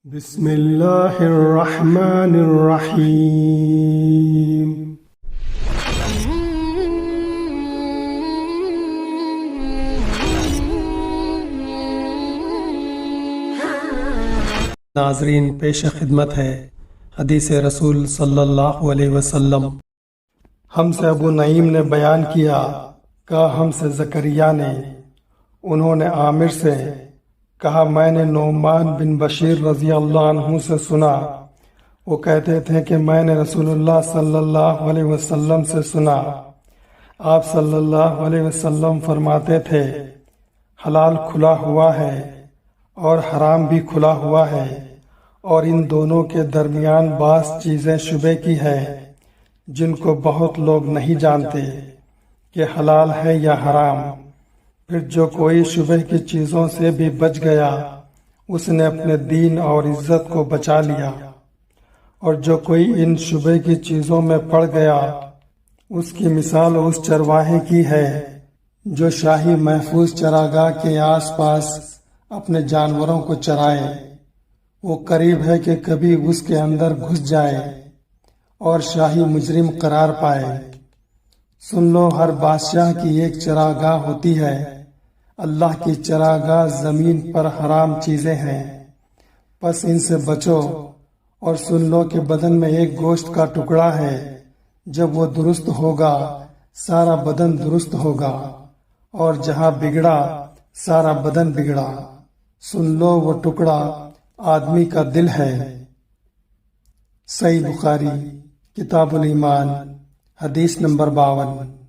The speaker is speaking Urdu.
بسم اللہ الرحمن الرحیم۔ ناظرین، پیش خدمت ہے حدیث رسول صلی اللہ علیہ وسلم۔ ہم سے ابو نعیم نے بیان کیا، کہا ہم سے زکریا نے، انہوں نے عامر سے کہا میں نے نعمان بن بشیر رضی اللہ عنہ سے سنا، وہ کہتے تھے کہ میں نے رسول اللہ صلی اللہ علیہ وسلم سے سنا، آپ صلی اللہ علیہ وسلم فرماتے تھے حلال کھلا ہوا ہے اور حرام بھی کھلا ہوا ہے، اور ان دونوں کے درمیان بعض چیزیں شبے کی ہیں جن کو بہت لوگ نہیں جانتے کہ حلال ہے یا حرام۔ پھر جو کوئی شبہ کی چیزوں سے بھی بچ گیا اس نے اپنے دین اور عزت کو بچا لیا، اور جو کوئی ان شبہ کی چیزوں میں پڑ گیا اس کی مثال اس چرواہے کی ہے جو شاہی محفوظ چراگاہ کے آس پاس اپنے جانوروں کو چرائے، وہ قریب ہے کہ کبھی اس کے اندر گھس جائے اور شاہی مجرم قرار پائے۔ سن لو، ہر بادشاہ کی ایک چراگاہ ہوتی ہے، اللہ کی چراگاہ زمین پر حرام چیزیں ہیں، پس ان سے بچو، اور سن لو کہ بدن میں ایک گوشت کا ٹکڑا ہے، جب وہ درست ہوگا سارا بدن درست ہوگا، اور جہاں بگڑا سارا بدن بگڑا۔ سن لو، وہ ٹکڑا آدمی کا دل ہے۔ صحیح بخاری کتاب الایمان، حدیث نمبر 52۔